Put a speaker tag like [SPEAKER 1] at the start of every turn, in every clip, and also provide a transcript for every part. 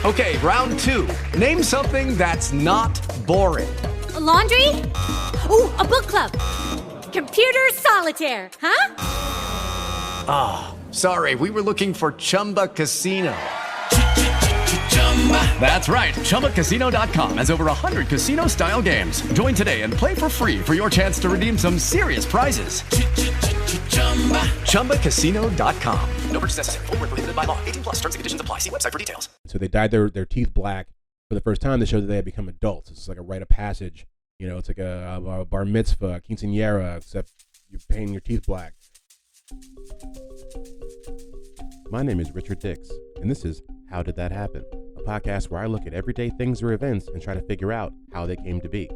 [SPEAKER 1] Okay, round two. Name something that's not boring.
[SPEAKER 2] A laundry? Ooh, a book club. Computer solitaire, huh?
[SPEAKER 1] Ah, oh, sorry, we were looking for Chumba Casino. That's right, ChumbaCasino.com has over 100 casino-style games. Join today and play for free for your chance to redeem some serious prizes. ChumbaCasino.com. No purchase necessary. Void where prohibited by law. 18 plus. Terms and conditions apply. See website for details.
[SPEAKER 3] So they dyed their teeth black for the first time to show that they had become adults. It's like a rite of passage. You know, it's like a bar mitzvah, a quinceañera, except you're painting your teeth black. My name is Richard Dix, and this is How Did That Happen? A podcast where I look at everyday things or events and try to figure out how they came to be.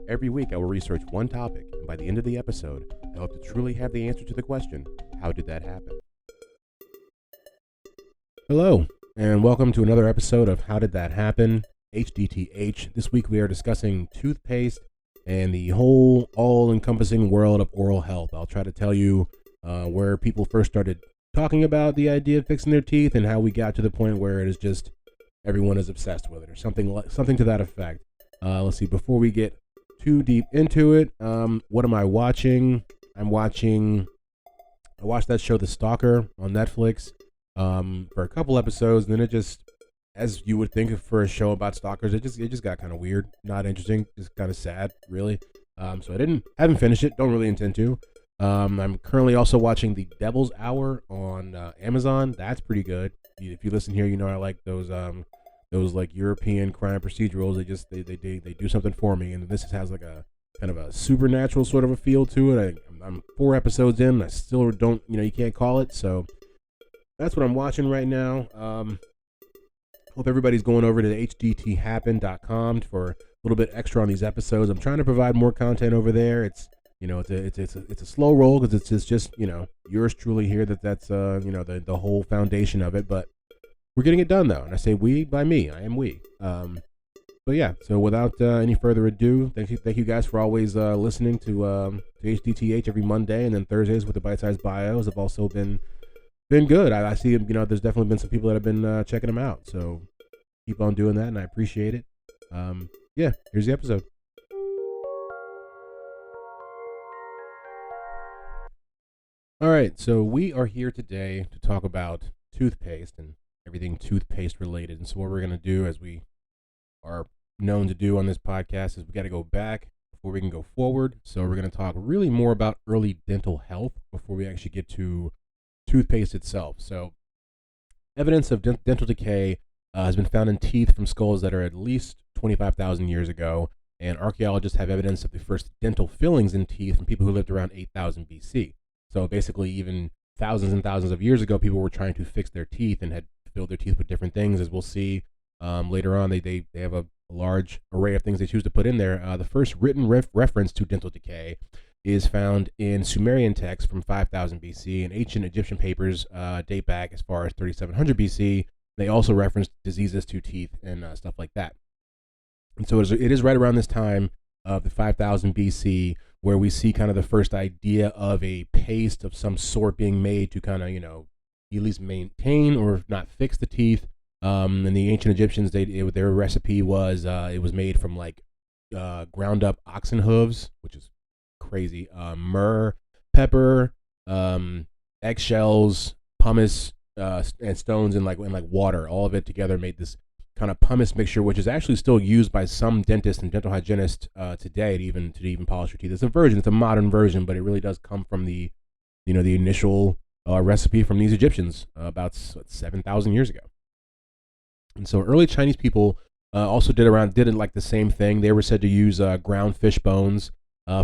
[SPEAKER 3] Every week I will research one topic, and by the end of the episode, I hope to truly have the answer to the question, how did that happen? Hello, and welcome to another episode of How Did That Happen? HDTH. This week we are discussing toothpaste and the whole all-encompassing world of oral health. I'll try to tell you where people first started talking about the idea of fixing their teeth and how we got to the point where it is just everyone is obsessed with it or something to that effect. Let's see, before we get too deep into it, what am I watching? I watched that show The Stalker on Netflix for a couple episodes, and then it just, as you would think for a show about stalkers, it just got kind of weird, not interesting, just kind of sad, really. So I haven't finished it, don't really intend to. I'm currently also watching The Devil's Hour on Amazon. That's pretty good. If you listen here, you know I like those like European crime procedurals. They do something for me, and this has like a kind of a supernatural sort of a feel to it. I'm 4 episodes in. I still don't, you can't call it. So that's what I'm watching right now. Hope everybody's going over to hdthappen.com for a little bit extra on these episodes. I'm trying to provide more content over there. It's a slow roll because it's just yours truly here. That's the whole foundation of it. But we're getting it done though, and I say we by me. I am we. But yeah. So without any further ado, thank you guys for always listening to HDTH every Monday, and then Thursdays with the bite-sized bios have also been good. I see there's definitely been some people that have been checking them out. So keep on doing that, and I appreciate it. Yeah. Here's the episode. All right, so we are here today to talk about toothpaste and everything toothpaste related. And so what we're going to do, as we are known to do on this podcast, is we got to go back before we can go forward. So we're going to talk really more about early dental health before we actually get to toothpaste itself. So evidence of dental decay has been found in teeth from skulls that are at least 25,000 years ago. And archaeologists have evidence of the first dental fillings in teeth from people who lived around 8,000 BC. So basically, even thousands and thousands of years ago, people were trying to fix their teeth and had filled their teeth with different things. As we'll see later on, they have a large array of things they choose to put in there. The first written reference to dental decay is found in Sumerian texts from 5000 BC, and ancient Egyptian papers date back as far as 3700 BC. They also reference diseases to teeth and stuff like that. And so it is right around this time of the 5000 BC where we see kind of the first idea of a paste of some sort being made to kind of, at least maintain or if not fix the teeth. And the ancient Egyptians, their recipe was, it was made from like ground up oxen hooves, which is crazy, myrrh, pepper, eggshells, pumice, and stones and like water. All of it together made this kind of pumice mixture, which is actually still used by some dentists and dental hygienists today to even polish your teeth. It's a version, it's a modern version, but it really does come from the initial recipe from these Egyptians about 7,000 years ago. And so early Chinese people also did like the same thing. They were said to use ground fish bones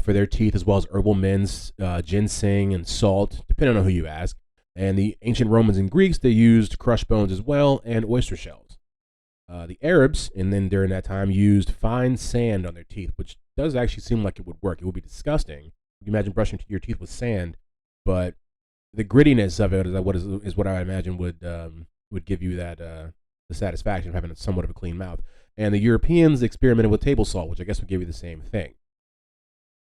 [SPEAKER 3] for their teeth, as well as herbal mints, ginseng, and salt, depending on who you ask. And the ancient Romans and Greeks, they used crushed bones as well, and oyster shells. The Arabs, and then during that time, used fine sand on their teeth, which does actually seem like it would work. It would be disgusting. You imagine brushing your teeth with sand, but the grittiness of it is what I imagine would give you that the satisfaction of having somewhat of a clean mouth. And the Europeans experimented with table salt, which I guess would give you the same thing.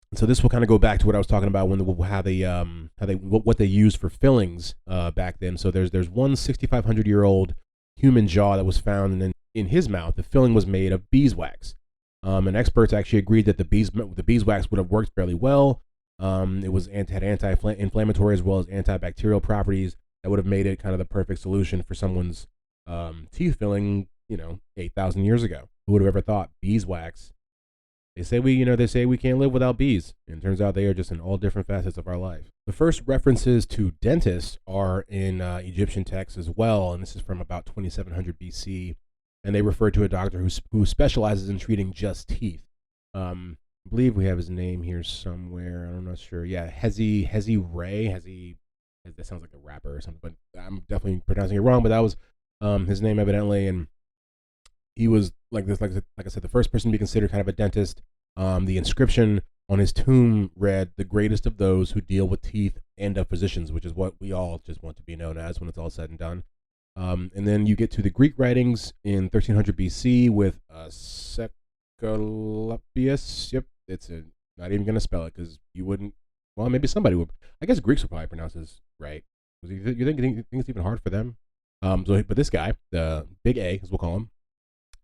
[SPEAKER 3] And so this will kind of go back to what I was talking about what they used for fillings back then. So there's one 6,500-year-old human jaw that was found in his mouth, the filling was made of beeswax. And experts actually agreed that the beeswax would have worked fairly well. It had anti-inflammatory as well as antibacterial properties that would have made it kind of the perfect solution for someone's teeth filling, 8,000 years ago. Who would have ever thought beeswax? They say we can't live without bees, and it turns out they are just in all different facets of our life. The first references to dentists are in Egyptian texts as well, and this is from about 2700 BC, and they refer to a doctor who specializes in treating just teeth. I believe we have his name here somewhere. I'm not sure. Yeah, Hezi Ray. That sounds like a rapper or something, but I'm definitely pronouncing it wrong. But that was his name evidently, and he was like I said, the first person to be considered kind of a dentist. The inscription on his tomb read, "The greatest of those who deal with teeth and of physicians," which is what we all just want to be known as when it's all said and done. And then you get to the Greek writings in 1300 BC with Asclepius. Yep, not even going to spell it because you wouldn't. Well, maybe somebody would. I guess Greeks would probably pronounce this right. You think it's even hard for them? But this guy, the Big A, as we'll call him,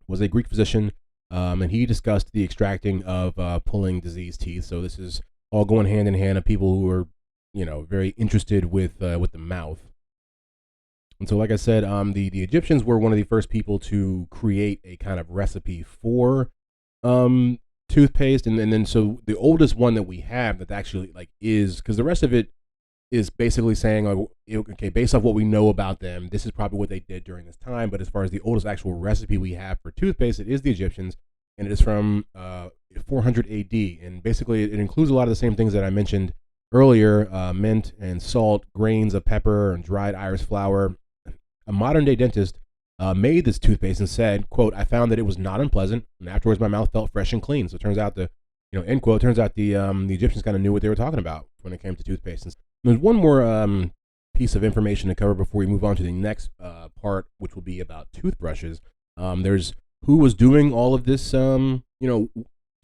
[SPEAKER 3] was a Greek physician, and he discussed the extracting of pulling diseased teeth. So this is all going hand in hand of people who are, very interested with the mouth. And so, like I said, the Egyptians were one of the first people to create a kind of recipe for toothpaste, and then so the oldest one that we have that actually is, because the rest of it is basically saying, okay, based off what we know about them, this is probably what they did during this time. But as far as the oldest actual recipe we have for toothpaste, it is the Egyptians, and it is from 400 AD, and basically it includes a lot of the same things that I mentioned earlier: mint and salt, grains of pepper, and dried iris flour. A modern day dentist made this toothpaste and said, quote, "I found that it was not unpleasant, and afterwards my mouth felt fresh and clean." So it turns out end quote, turns out the Egyptians kind of knew what they were talking about when it came to toothpaste. And there's one more piece of information to cover before we move on to the next part, which will be about toothbrushes. There's who was doing all of this,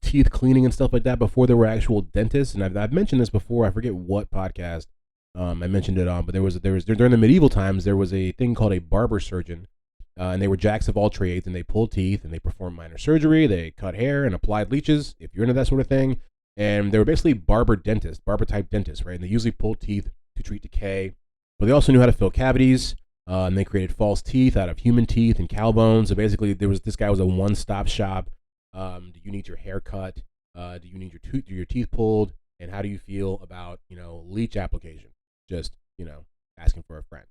[SPEAKER 3] teeth cleaning and stuff like that before there were actual dentists. And I've mentioned this before. I forget what podcast I mentioned it on, but there was during the medieval times, there was a thing called a barber surgeon. And they were jacks of all trades, and they pulled teeth, and they performed minor surgery, they cut hair, and applied leeches, if you're into that sort of thing. And they were basically barber type dentists, right? And they usually pulled teeth to treat decay, but they also knew how to fill cavities, and they created false teeth out of human teeth and cow bones. So basically, this guy was a one-stop shop. Do you need your hair cut? Do you need your teeth pulled? And how do you feel about, leech application? Just, asking for a friend.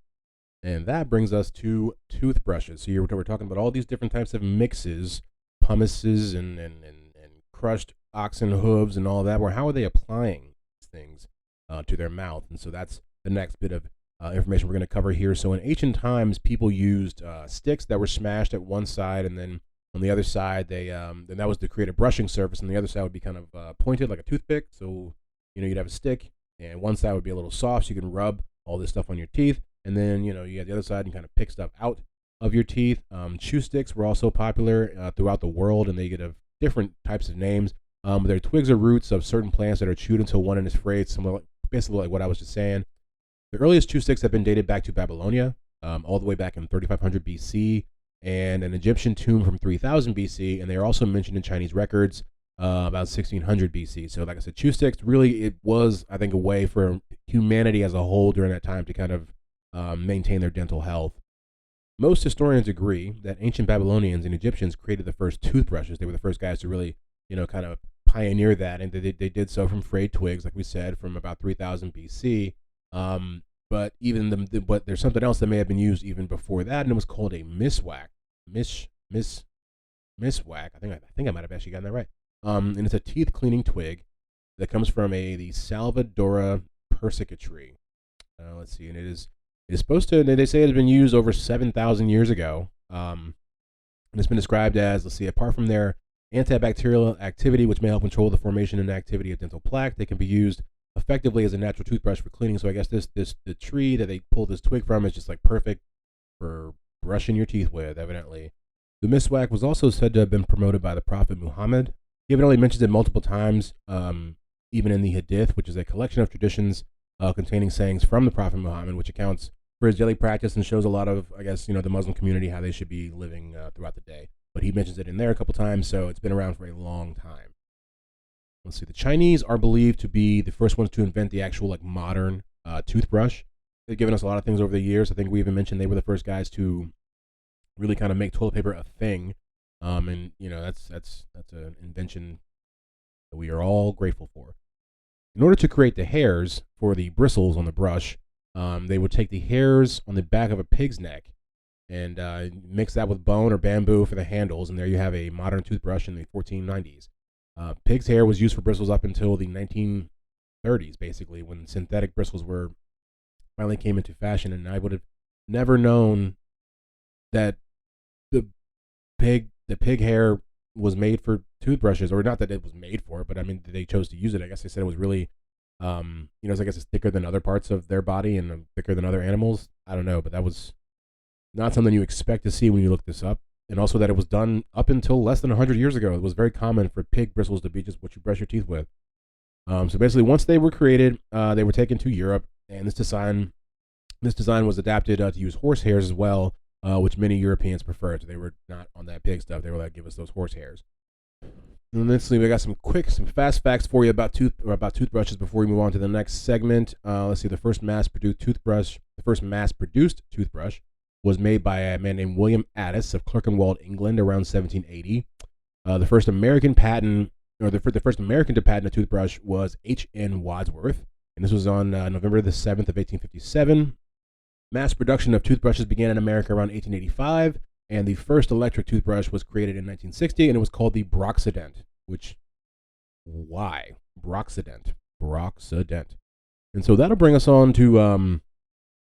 [SPEAKER 3] And that brings us to toothbrushes. So we're talking about all these different types of mixes, pummices and crushed oxen hooves and all that. Where how are they applying these things to their mouth? And so that's the next bit of information we're going to cover here. So in ancient times, people used sticks that were smashed at one side, and then on the other side, then that was to create a brushing surface, and the other side would be kind of pointed like a toothpick. So you'd have a stick, and one side would be a little soft, so you can rub all this stuff on your teeth. And then, you had the other side and kind of pick stuff out of your teeth. Chew sticks were also popular throughout the world, and they get different types of names. They're twigs or roots of certain plants that are chewed until one end is frayed, basically like what I was just saying. The earliest chew sticks have been dated back to Babylonia, all the way back in 3500 BC, and an Egyptian tomb from 3000 BC, and they are also mentioned in Chinese records about 1600 BC. So like I said, chew sticks, really, it was, I think, a way for humanity as a whole during that time to kind of maintain their dental health. Most historians agree that ancient Babylonians and Egyptians created the first toothbrushes. They were the first guys to really, kind of pioneer that, and they did so from frayed twigs, like we said, from about 3000 BC. But but there's something else that may have been used even before that, and it was called a miswak. Miswak. I think I might have actually gotten that right. And it's a teeth cleaning twig that comes from the Salvadora persica tree. Let's see, and it's supposed to, they say it has been used over 7,000 years ago. And it's been described as, let's see, apart from their antibacterial activity, which may help control the formation and activity of dental plaque, they can be used effectively as a natural toothbrush for cleaning. So I guess the tree that they pulled this twig from is just like perfect for brushing your teeth with, evidently. The miswak was also said to have been promoted by the Prophet Muhammad. He evidently mentions it multiple times, even in the Hadith, which is a collection of traditions containing sayings from the Prophet Muhammad, which accounts for his daily practice and shows a lot of, I guess, the Muslim community how they should be living throughout the day. But he mentions it in there a couple times, so it's been around for a long time. Let's see. The Chinese are believed to be the first ones to invent the actual modern toothbrush. They've given us a lot of things over the years. I think we even mentioned they were the first guys to really kind of make toilet paper a thing. And that's an invention that we are all grateful for. In order to create the hairs for the bristles on the brush, they would take the hairs on the back of a pig's neck and mix that with bone or bamboo for the handles, and there you have a modern toothbrush in the 1490s. Pig's hair was used for bristles up until the 1930s, basically, when synthetic bristles finally came into fashion, and I would have never known that the pig hair was made for toothbrushes, or not that it was made for it, but I mean they chose to use it. I guess they said it was really, I guess it's thicker than other parts of their body and thicker than other animals. I don't know, but that was not something you expect to see when you look this up. And also that it was done up until less than 100 years ago. It was very common for pig bristles to be just what you brush your teeth with. So basically, once they were created, they were taken to Europe, and this design was adapted to use horse hairs as well, which many Europeans preferred. So they were not on that pig stuff. They were like, give us those horse hairs. And let's see, we got some fast facts for you about toothbrushes before we move on to the next segment. Let's see, the first mass-produced toothbrush was made by a man named William Addis of Clerkenwell, England, around 1780. The first American to patent a toothbrush was H.N. Wadsworth, and this was on November the 7th of 1857. Mass production of toothbrushes began in America around 1885, and the first electric toothbrush was created in 1960, and it was called the Broxident, why? Broxident. And so that'll bring us on to,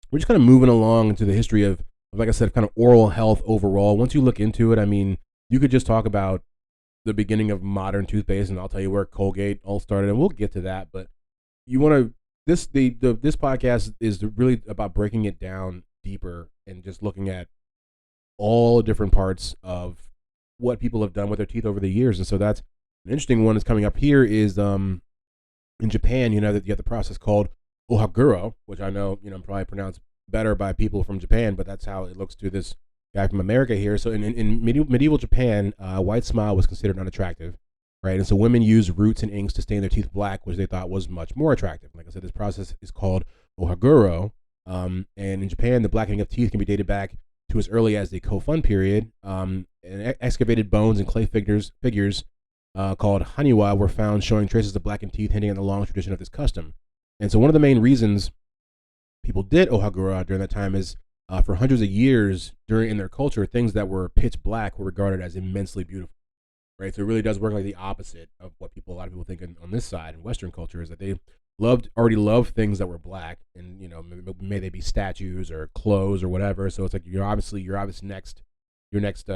[SPEAKER 3] we're just kind of moving along into the history of, like I said, kind of oral health overall. Once you look into it, I mean, you could just talk about the beginning of modern toothpaste, and I'll tell you where Colgate all started, and we'll get to that. But you want to this podcast is really about breaking it down deeper and just looking at all different parts of what people have done with their teeth over the years. And so that's an interesting one that's coming up here is in Japan. That you have the process called ohaguro, which I know probably pronounced better by people from Japan, but that's how it looks to this guy from America here. So in medieval Japan, white smile was considered unattractive, right? And so women used roots and inks to stain their teeth black, which they thought was much more attractive. Like I said, this process is called ohaguro, and in Japan, the blackening of teeth can be dated back to as early as the Kofun period. And excavated bones and clay figures called haniwa were found showing traces of blackened teeth, hinting at the long tradition of this custom. And so one of the main reasons people did ohaguro during that time is for hundreds of years in their culture, things that were pitch black were regarded as immensely beautiful, right? So it really does work like the opposite of what a lot of people think on this side in Western culture, is that they already loved things that were black, and may they be statues or clothes or whatever. So it's like your next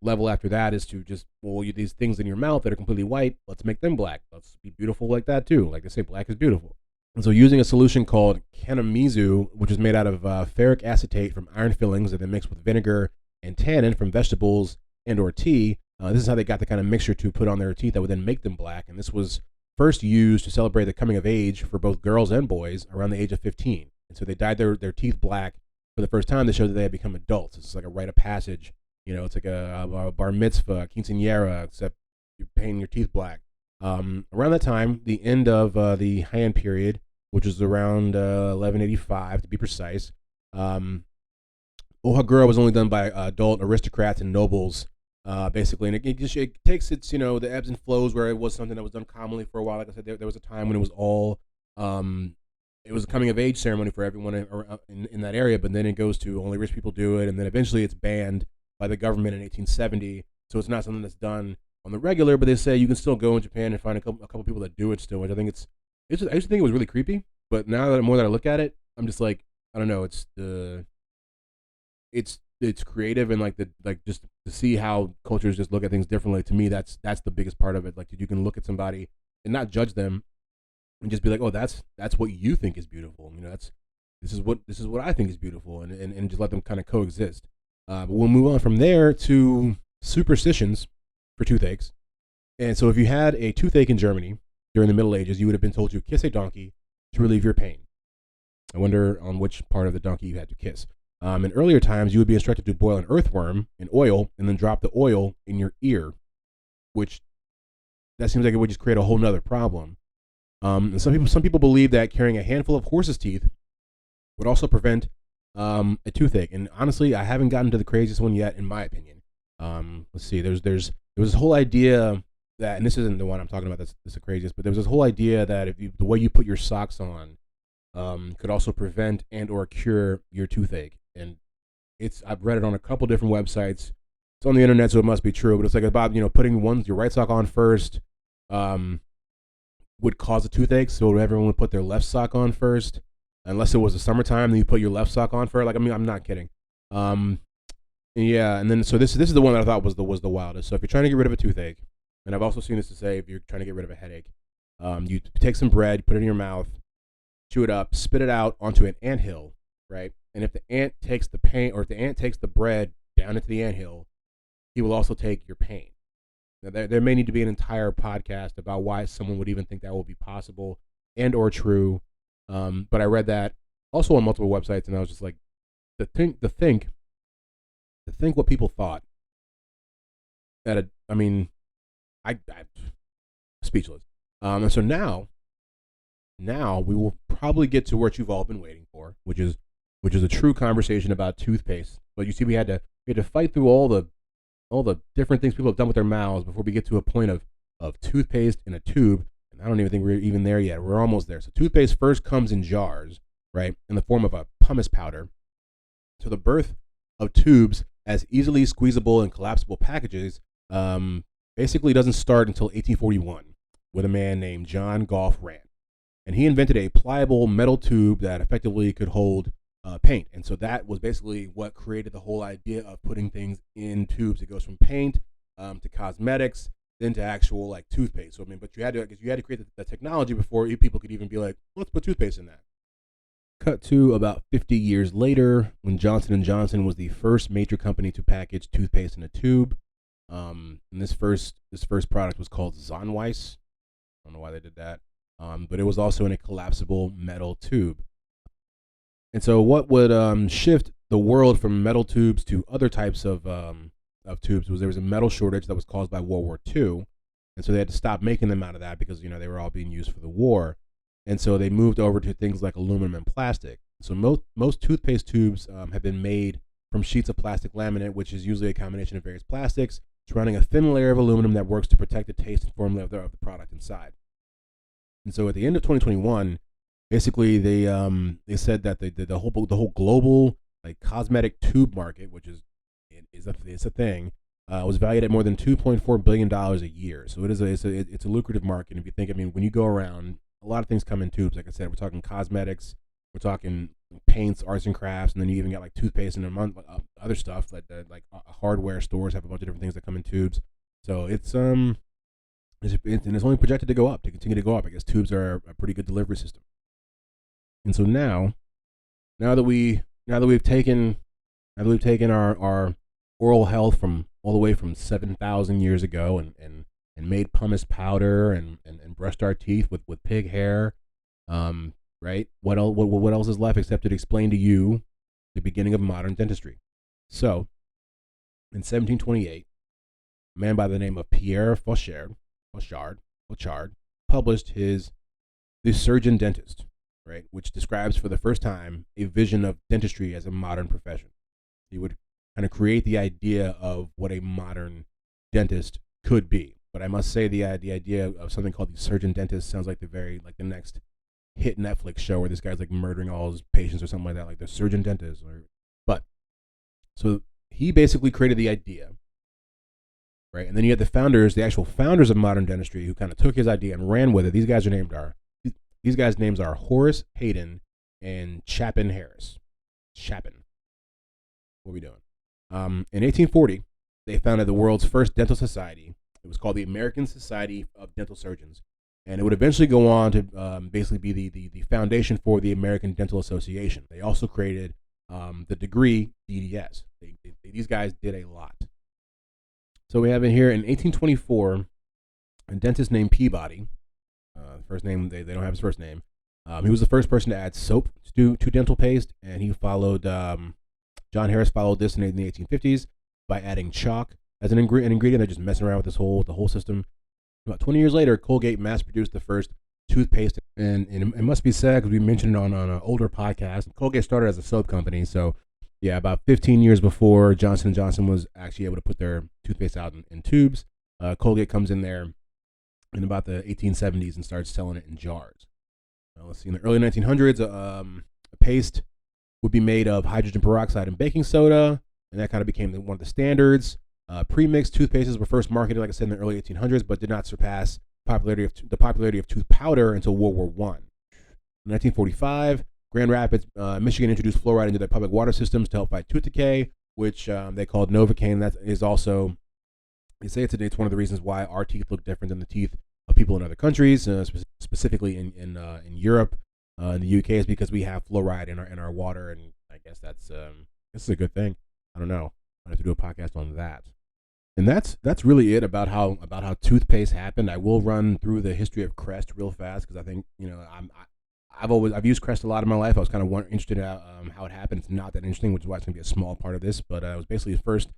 [SPEAKER 3] level after that is to just, these things in your mouth that are completely white, let's make them black. Let's be beautiful like that too. Like they say, black is beautiful. And so using a solution called kanamizu, which is made out of ferric acetate from iron fillings and then mixed with vinegar and tannin from vegetables and or tea, this is how they got the kind of mixture to put on their teeth that would then make them black. And this was first used to celebrate the coming of age for both girls and boys around the age of 15. And so they dyed their teeth black for the first time to show that they had become adults. It's like a rite of passage. It's like a bar mitzvah, quinceañera, except you're painting your teeth black. Around that time, the end of the Heian period, which was around 1185 to be precise, ohaguro was only done by adult aristocrats and nobles, basically, and it takes its the ebbs and flows where it was something that was done commonly for a while. Like I said, there was a time when it was all it was a coming of age ceremony for everyone in that area, but then it goes to only rich people do it, and then eventually it's banned by the government in 1870. So it's not something that's done on the regular, but they say you can still go in Japan and find a couple people that do it still, which I think I used to think it was really creepy, but now that I look at it, I'm just like, I don't know, it's creative, and just to see how cultures just look at things differently. To me, that's the biggest part of it. Like, you can look at somebody and not judge them, and just be like, oh, that's what you think is beautiful. This is what I think is beautiful, and just let them kind of coexist. But we'll move on from there to superstitions for toothaches. And so if you had a toothache in Germany during the Middle Ages, you would have been told to kiss a donkey to relieve your pain. I wonder on which part of the donkey you had to kiss. In earlier times, you would be instructed to boil an earthworm in oil and then drop the oil in your ear, which that seems like it would just create a whole nother problem. And some people believe that carrying a handful of horse's teeth would also prevent a toothache. And honestly, I haven't gotten to the craziest one yet, in my opinion. Let's see. There was this whole idea that, and this isn't the one I'm talking about that's the craziest, but there was this whole idea that the way you put your socks on could also prevent and or cure your toothache. And I've read it on a couple different websites. It's on the internet, so it must be true. But it's like about putting your right sock on first would cause a toothache. So everyone would put their left sock on first, unless it was the summertime. Then you put your left sock on first. Like, I mean, I'm not kidding. Yeah, and then so this is the one that I thought was the wildest. So if you're trying to get rid of a toothache, and I've also seen this to say if you're trying to get rid of a headache, you take some bread, put it in your mouth, chew it up, spit it out onto an anthill, right? And if the ant takes the pain, or if the ant takes the bread down into the anthill, he will also take your pain. Now, there may need to be an entire podcast about why someone would even think that will be possible and or true. But I read that also on multiple websites, and I was just like, to think what people thought. I'm speechless. And so now we will probably get to what you've all been waiting for, which is a true conversation about toothpaste. But you see, we had to fight through all the different things people have done with their mouths before we get to a point of toothpaste in a tube. And I don't even think we're even there yet. We're almost there. So toothpaste first comes in jars, right, in the form of a pumice powder. So the birth of tubes as easily squeezable and collapsible packages basically doesn't start until 1841 with a man named John Goff Rand. And he invented a pliable metal tube that effectively could hold paint. And so that was basically what created the whole idea of putting things in tubes. It goes from paint to cosmetics, then to actual like toothpaste. So I mean, but you had to create the technology before people could even be like, let's put toothpaste in that. Cut to about 50 years later, when Johnson & Johnson was the first major company to package toothpaste in a tube. And this first product was called Zonweiss. I don't know why they did that. But it was also in a collapsible metal tube. And so what would shift the world from metal tubes to other types of tubes was there was a metal shortage that was caused by World War II. And so they had to stop making them out of that because, they were all being used for the war. And so they moved over to things like aluminum and plastic. So most toothpaste tubes have been made from sheets of plastic laminate, which is usually a combination of various plastics surrounding a thin layer of aluminum that works to protect the taste and formula of the product inside. And so at the end of 2021, basically they said that the whole global like cosmetic tube market, which is a thing, was valued at more than $2.4 billion a year. So it's a lucrative market. And if you think, when you go around, a lot of things come in tubes. Like I said, we're talking cosmetics, we're talking paints, arts and crafts, and then you even got like toothpaste and other stuff like hardware stores have a bunch of different things that come in tubes. So it's and it's only projected to continue to go up. I guess tubes are a pretty good delivery system. And so now that we've taken our oral health from all the way from 7,000 years ago and made pumice powder and brushed our teeth with pig hair, right? What else is left except to explain to you the beginning of modern dentistry? So, in 1728, a man by the name of Pierre Fauchard published The Surgeon Dentist, right, which describes for the first time a vision of dentistry as a modern profession. He would kind of create the idea of what a modern dentist could be. But I must say the idea of something called the surgeon dentist sounds like the next hit Netflix show where this guy's like murdering all his patients or something like that, like the surgeon dentist. So he basically created the idea, right? And then you had the actual founders of modern dentistry, who kind of took his idea and ran with it. These guys' names are Horace Hayden and Chapin Harris. Chapin. What are we doing? In 1840, they founded the world's first dental society. It was called the American Society of Dental Surgeons, and it would eventually go on to basically be the foundation for the American Dental Association. They also created the degree DDS. These guys did a lot. So we have in here in 1824, a dentist named Peabody. First name, they don't have his first name. He was the first person to add soap to dental paste, and he followed. John Harris followed this in the 1850s by adding chalk as an ingredient. They're just messing around with the whole system. About 20 years later, Colgate mass-produced the first toothpaste, and it must be said, because we mentioned it on an older podcast, Colgate started as a soap company, so yeah, about 15 years before Johnson & Johnson was actually able to put their toothpaste out in tubes, Colgate comes in there in about the 1870s and starts selling it in jars. Let's see, in the early 1900s, a paste would be made of hydrogen peroxide and baking soda, and that kind of became one of the standards. Pre-mixed toothpastes were first marketed, like I said, in the early 1800s, but did not surpass the popularity of tooth powder until World War I. In 1945, Grand Rapids, Michigan introduced fluoride into their public water systems to help fight tooth decay, which they called Novocaine. That is also, they say it's one of the reasons why our teeth look different than the teeth of people in other countries, specifically in Europe. In the UK is because we have fluoride in our water, and I guess this is a good thing. I don't know. I have to do a podcast on that. And that's really it about how toothpaste happened. I will run through the history of Crest real fast because I think I've used Crest a lot in my life. I was kind of interested in how it happened. It's not that interesting, which is why it's going to be a small part of this. But it was basically first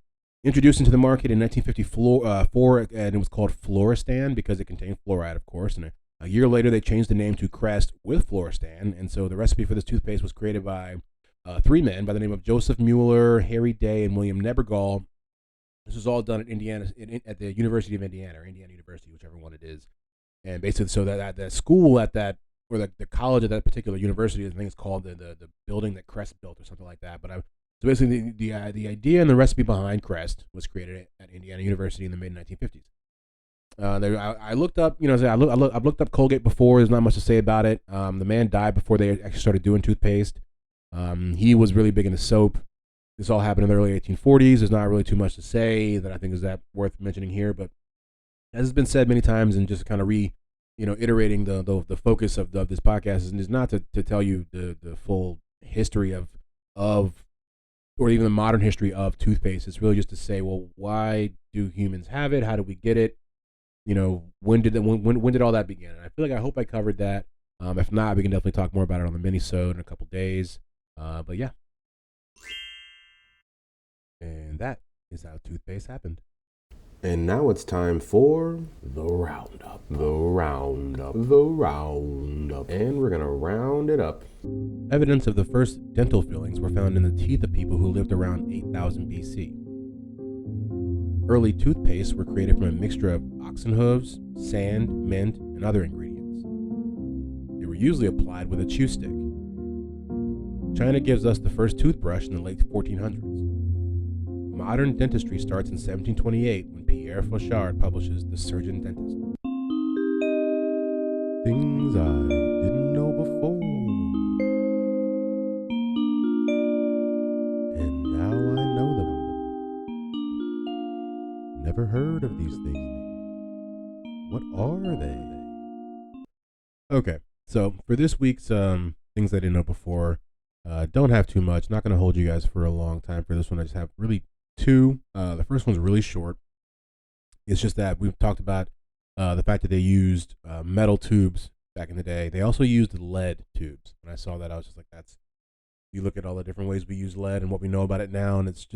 [SPEAKER 3] introduced into the market in 1954, and it was called Floristan because it contained fluoride, of course. And a year later, they changed the name to Crest with Floristan. And so the recipe for this toothpaste was created by three men by the name of Joseph Mueller, Harry Day, and William Nebergall. This was all done at Indiana, at the University of Indiana, or Indiana University, whichever one it is. And basically, so that the school at that, or the college at that particular university, I think it's called the building that Crest built or something like that. But so basically, the idea and the recipe behind Crest was created at Indiana University in the mid 1950s. I looked up, I've looked up Colgate before. There's not much to say about it. The man died before they actually started doing toothpaste. He was really big into soap. This all happened in the early 1840s. There's not really too much to say that I think is that worth mentioning here, but as has been said many times, and just kind of iterating the focus of this podcast is not to tell you the full history of or even the modern history of toothpaste. It's really just to say, well, why do humans have it? How did we get it? When did all that begin? And I hope I covered that. If not, we can definitely talk more about it on the mini-sode in a couple days. But yeah. And that is how toothpaste happened. And now it's time for the roundup. And we're going to round it up. Evidence of the first dental fillings were found in the teeth of people who lived around 8000 BC. Early toothpastes were created from a mixture of oxen hooves, sand, mint, and other ingredients. They were usually applied with a chew stick. China gives us the first toothbrush in the late 1400s. Modern dentistry starts in 1728 when Pierre Fauchard publishes The Surgeon Dentist. Things I didn't know before, and now I know them. Never heard of these things. What are they? Okay, so for this week's things I didn't know before, don't have too much. Not going to hold you guys for a long time for this one. I just have really two. The first one's really short. It's just that we've talked about the fact that they used metal tubes back in the day. They also used lead tubes. When I saw that, I was just like, you look at all the different ways we use lead and what we know about it now, and it's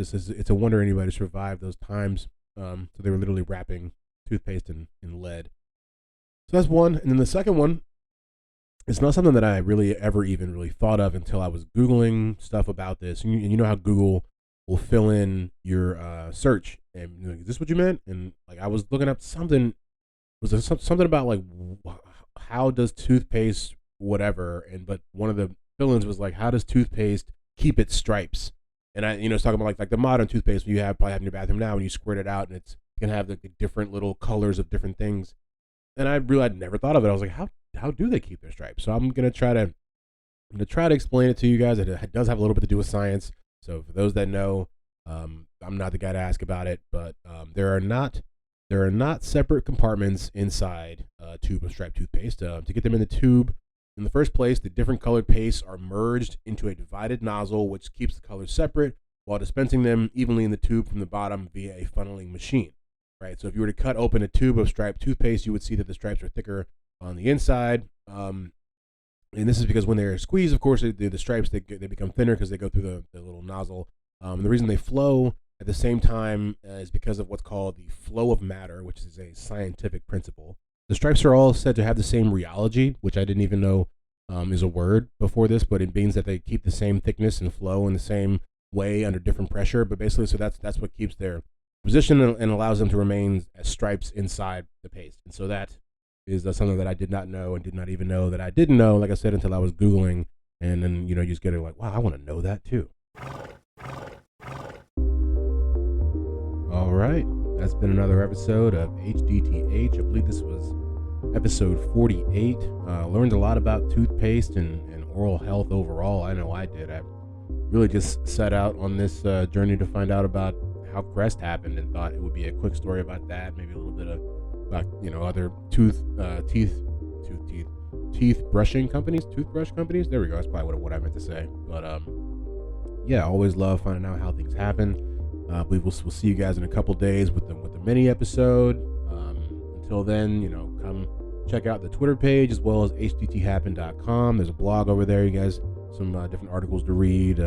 [SPEAKER 3] a wonder anybody survived those times. So they were literally wrapping toothpaste in lead. So that's one. And then the second one, it's not something that I really ever even really thought of until I was Googling stuff about this. And you know how Google will fill in your search, and you're like, is this what you meant? And like I was looking up something. Was there something about like how does toothpaste whatever? But one of the fill-ins was like, how does toothpaste keep its stripes? And it's talking about like the modern toothpaste you probably have in your bathroom now, when you squirt it out and it's can have the different little colors of different things. And I realized I'd never thought of it. I was like, how do they keep their stripes? So I'm gonna try to explain it to you guys. It does have a little bit to do with science. So for those that know, I'm not the guy to ask about it, but there are not separate compartments inside a tube of striped toothpaste. To get them in the tube, in the first place, the different colored pastes are merged into a divided nozzle, which keeps the colors separate while dispensing them evenly in the tube from the bottom via a funneling machine. Right. So if you were to cut open a tube of striped toothpaste, you would see that the stripes are thicker on the inside. And this is because when they're squeezed, of course, the stripes, they become thinner because they go through the little nozzle. The reason they flow at the same time is because of what's called the flow of matter, which is a scientific principle. The stripes are all said to have the same rheology, which I didn't even know is a word before this, but it means that they keep the same thickness and flow in the same way under different pressure. But basically, so that's what keeps their position and allows them to remain as stripes inside the paste. And so that is something that I did not know and did not even know that I didn't know, like I said, until I was Googling. And then, you just get it like, wow, I want to know that too. All right. That's been another episode of HDTH. I believe this was episode 48. Learned a lot about toothpaste and oral health overall. I know I did. I really just set out on this journey to find out about how Crest happened and thought it would be a quick story about that, maybe a little bit of about other toothbrush companies. There we go. That's probably what I meant to say. But yeah, always love finding out how things happen. We'll see you guys in a couple days with the mini episode. Until then, come check out the Twitter page as well as hdthappen.com. There's a blog over there. You guys, some different articles to read.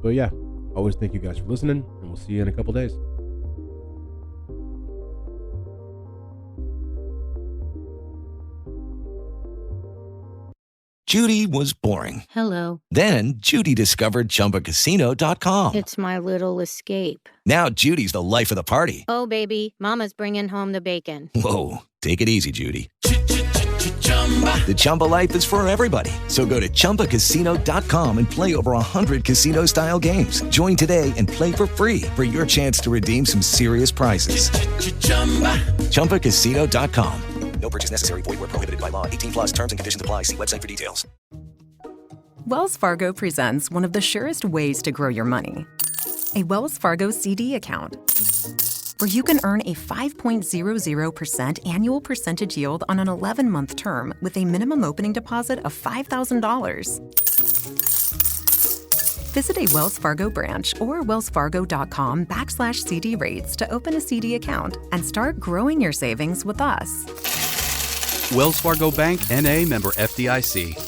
[SPEAKER 3] But yeah, always thank you guys for listening, and we'll see you in a couple days.
[SPEAKER 4] Judy was boring.
[SPEAKER 2] Hello.
[SPEAKER 4] Then Judy discovered ChumbaCasino.com.
[SPEAKER 2] It's my little escape.
[SPEAKER 4] Now Judy's the life of the party.
[SPEAKER 2] Oh, baby, mama's bringing home the bacon.
[SPEAKER 4] Whoa, take it easy, Judy. The Chumba life is for everybody. So go to ChumbaCasino.com and play over 100 casino-style games. Join today and play for free for your chance to redeem some serious prizes. ChumbaCasino.com. No purchase necessary. Void where prohibited by law. 18 plus terms and conditions apply. See website for details.
[SPEAKER 5] Wells Fargo presents one of the surest ways to grow your money. A Wells Fargo CD account, where you can earn a 5.00% annual percentage yield on an 11-month term with a minimum opening deposit of $5,000. Visit a Wells Fargo branch or wellsfargo.com/CD rates to open a CD account and start growing your savings with us.
[SPEAKER 6] Wells Fargo Bank, N.A., member FDIC.